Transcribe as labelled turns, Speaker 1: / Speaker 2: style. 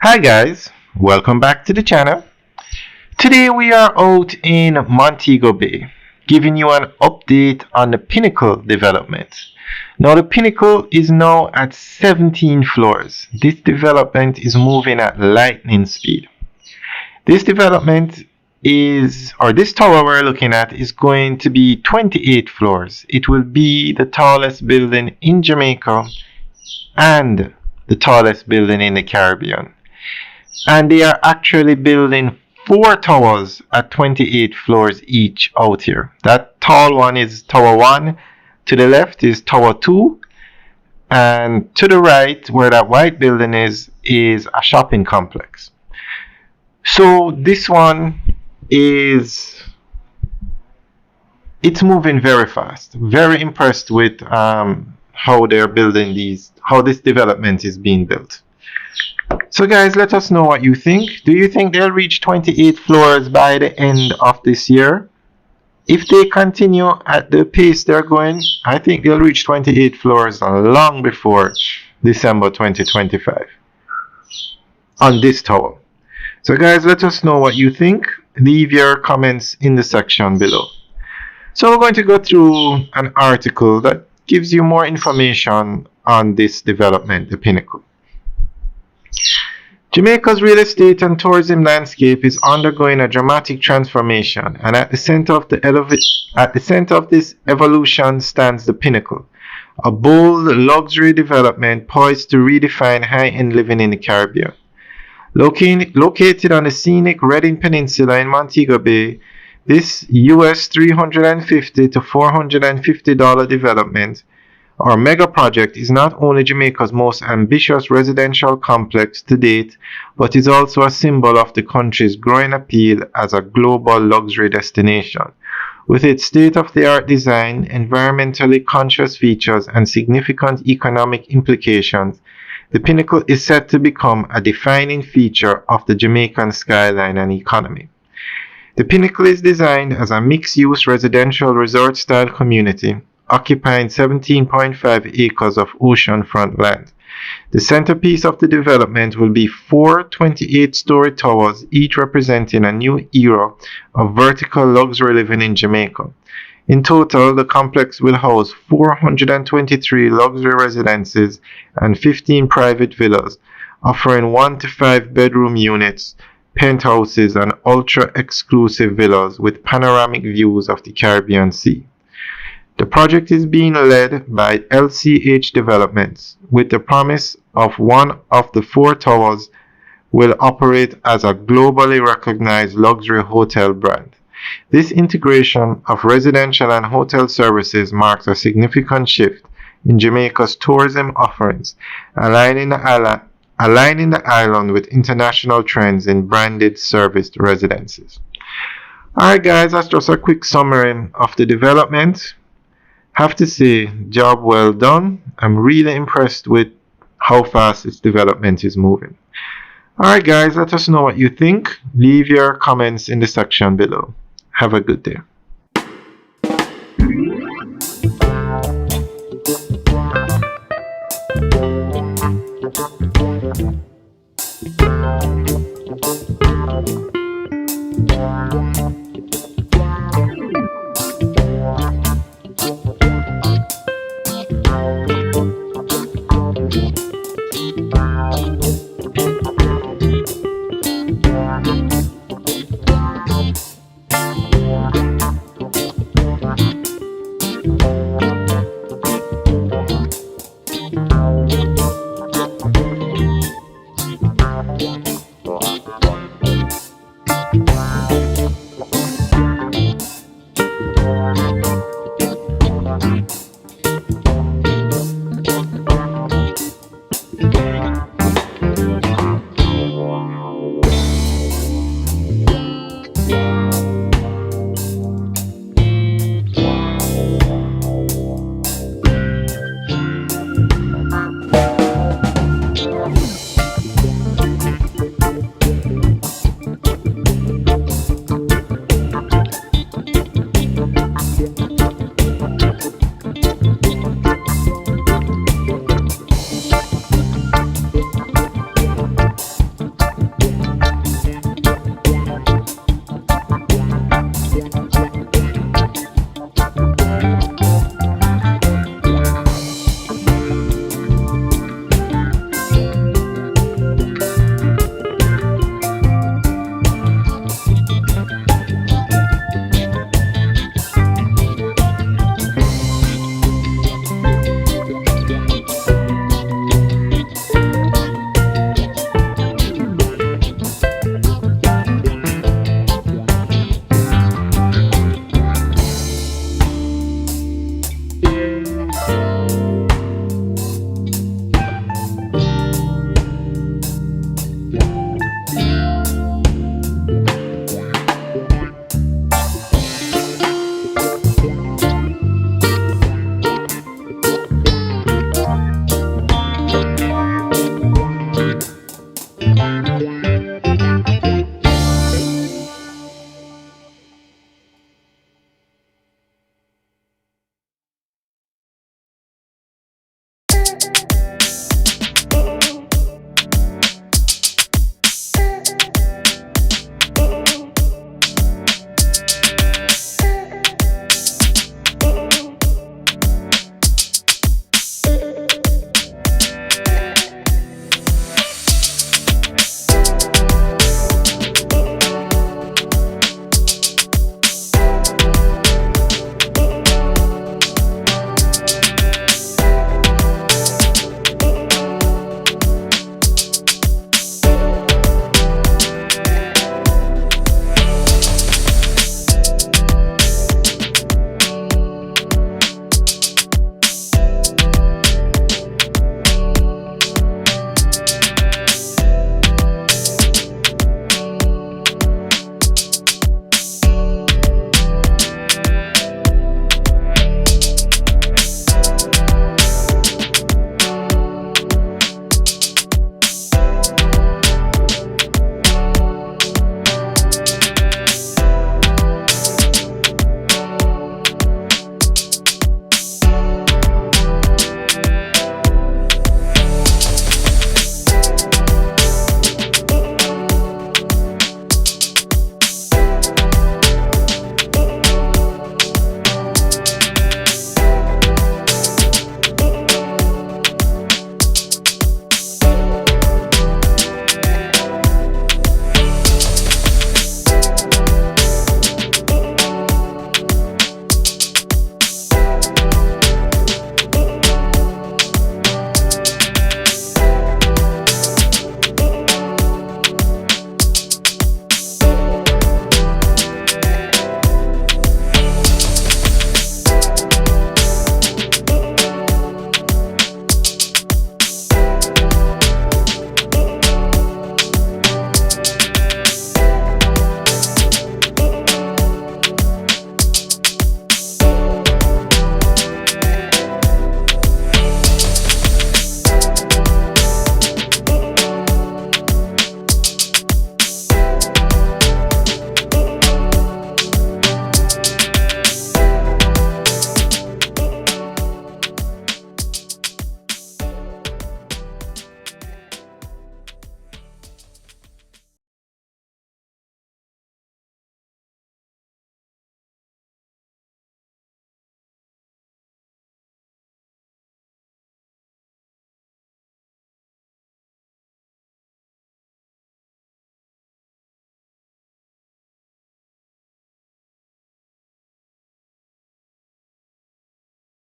Speaker 1: Hi guys, welcome back to the channel. Today we are out in Montego Bay, giving you an update on the Pinnacle development. Now the Pinnacle is now at 17 floors. This development is moving at lightning speed. This development this tower we're looking at is going to be 28 floors. It will be the tallest building in Jamaica and the tallest building in the Caribbean. And they are actually building 4 towers at 28 floors each out here. That tall one is Tower 1, to the left is Tower 2, and to the right, where that white building is a shopping complex. So this one it's moving very fast. Very impressed with how they're building how this development is being built. So guys, let us know what you think. Do you think they'll reach 28 floors by the end of this year? If they continue at the pace they're going, I think they'll reach 28 floors long before December 2025 on this tower. So guys, let us know what you think. Leave your comments in the section below. So we're going to go through an article that gives you more information on this development, the Pinnacle. Jamaica's real estate and tourism landscape is undergoing a dramatic transformation, and at the center of this evolution stands the Pinnacle, a bold luxury development poised to redefine high-end living in the Caribbean. Located on the scenic Redding Peninsula in Montego Bay, this US $350 to $450 development or mega project is not only Jamaica's most ambitious residential complex to date, but is also a symbol of the country's growing appeal as a global luxury destination. With its state-of-the-art design, environmentally conscious features, and significant economic implications, the Pinnacle is set to become a defining feature of the Jamaican skyline and economy. The Pinnacle is designed as a mixed-use residential resort-style community occupying 17.5 acres of oceanfront land. The centerpiece of the development will be 4 28-story towers, each representing a new era of vertical luxury living in Jamaica. In total, the complex will house 423 luxury residences and 15 private villas, offering 1 to 5 bedroom units, penthouses, and ultra-exclusive villas with panoramic views of the Caribbean Sea. The project is being led by LCH Developments, with the promise of one of the 4 towers will operate as a globally recognized luxury hotel brand. This integration of residential and hotel services marks a significant shift in Jamaica's tourism offerings, aligning the island with international trends in branded serviced residences. Alright guys, that's just a quick summary of the development. Have to say, job well done. I'm really impressed with how fast this development is moving. Alright guys, let us know what you think. Leave your comments in the section below. Have a good day.